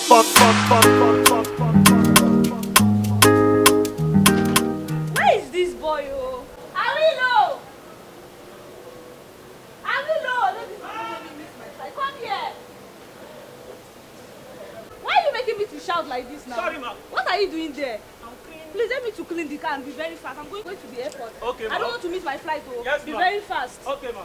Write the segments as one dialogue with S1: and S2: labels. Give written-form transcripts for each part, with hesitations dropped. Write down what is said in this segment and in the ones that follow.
S1: Fuck, fuck, fuck, fuck, fuck, fuck,
S2: Where is this boy, oh? Awilo! Awilo! Let this boy make me miss my flight. Come here! Why are you making me to shout like this now?
S1: Sorry, ma.
S2: What are you doing there?
S1: I'm cleaning.
S2: Please help me to clean the car and be very fast. I'm going to the airport.
S1: Okay, ma.
S2: I don't want to miss my flight, oh.
S1: Yes,
S2: be
S1: ma.
S2: very fast.
S1: Okay, ma.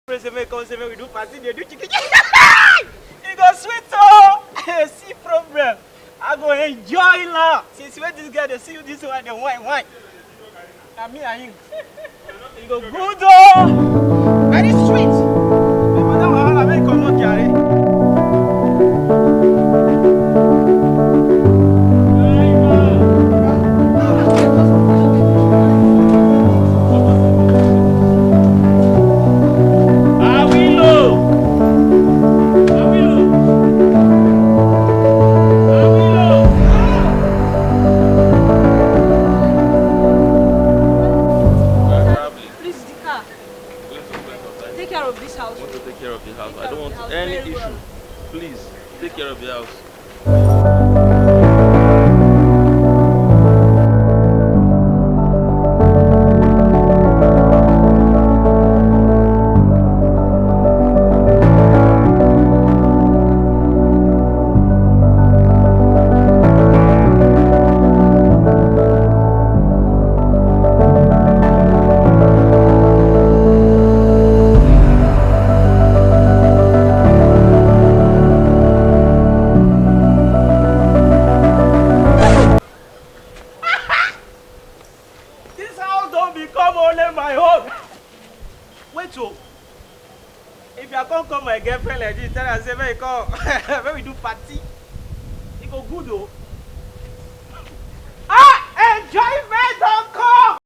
S1: We do party, they do chicken. It go sweet, oh! See problem. I go enjoy now. Since when this guy they see you this one, they wine. I mean, I him. It go good, oh! Very sweet. The madam will have come out carry.
S2: Take care of this house.
S3: I want to take care of the house. I don't want any issue.
S2: Well.
S3: Please, take care of the house.
S1: This house don't become only my home. Wait, oh. If you are come call my girlfriend like this, tell her say when you come, when we do party, it go good, oh. Ah, enjoyment don't come.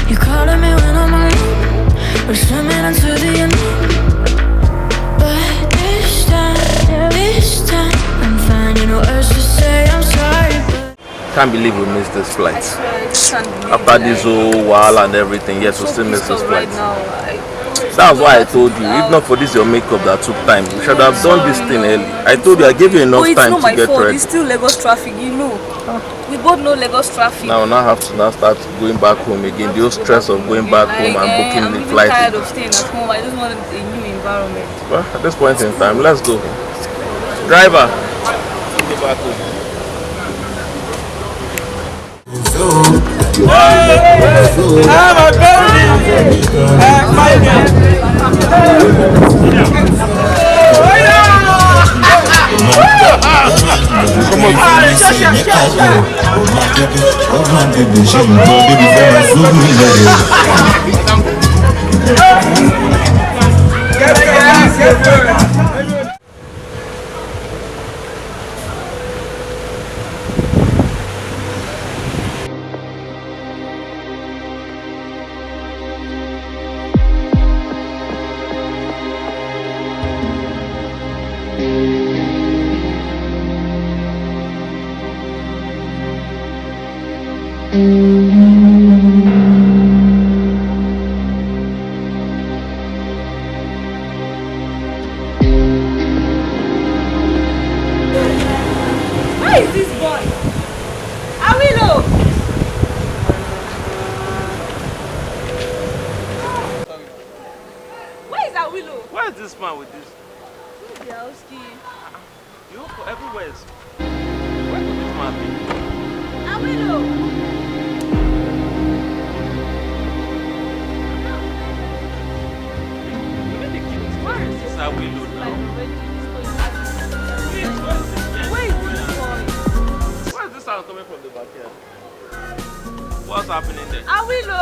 S4: You're calling me when I'm alone. We're swimming into the unknown, but
S3: Can't believe we missed this flight.
S2: I swear, I just can't believe
S3: After
S2: it.
S3: this whole while and everything, yes, we still missed this
S2: Right
S3: flight.
S2: now,
S3: That's why I told you, if not for this your makeup that took time, we should have done this thing early. I told you, I gave you enough time to get ready.
S2: It's still Lagos traffic, you know. We both know Lagos traffic.
S3: Now I have to now start going back home again. The whole stress of going back home and booking the flight.
S2: I'm tired of staying at home. I just want a new environment.
S3: Well, at this point in time, let's go. Driver, take me back home.
S1: I'm a baby. My
S2: Where is this boy? Awilo! Where is Awilo?
S3: Where is this man with this? You look for everywhere. Where could this man be?
S2: Awilo!
S3: Where is this Awilo now?
S2: Where is this boy?
S3: Where is this sound coming from the backyard? What's happening there?
S2: Awilo!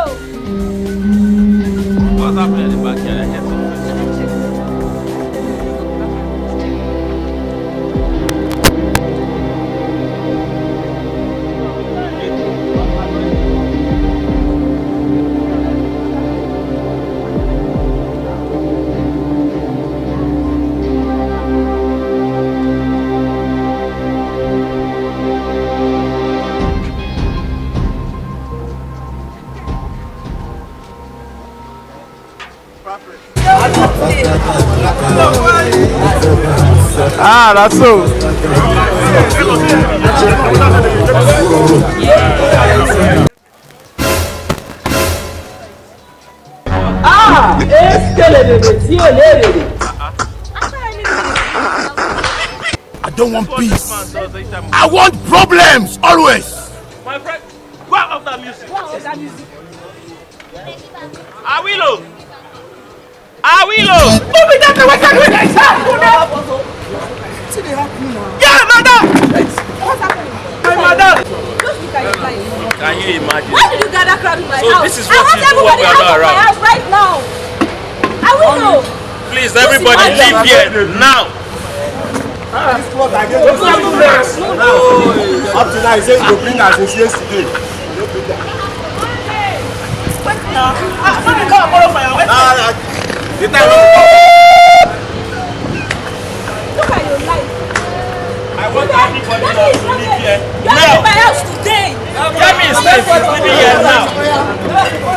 S3: What's happening in the backyard? I heard something.
S1: Ah, that's so. Ah,
S5: I don't want peace. I want problems always.
S3: My friend, go out of that music. Awilo! Awilo!
S1: Move it that way, yeah, madam!
S2: What's happening?
S1: My madam!
S2: Just look at your life.
S3: Can you imagine?
S2: Why did you gather crowd in my
S3: So
S2: house?
S3: this is what you do when we are
S2: I want everybody out
S3: not
S2: of my
S3: around.
S2: house right now. Awilo!
S3: Please, everybody leave here now.
S5: Up to now, he says you bring us since yesterday.
S2: Look at your life.
S3: I want everybody to leave here
S2: You're
S3: now.
S2: in my house today.
S3: Get me straight from leaving here now.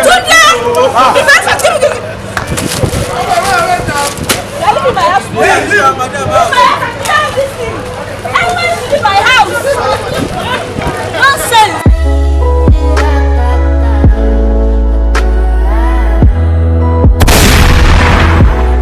S2: Today!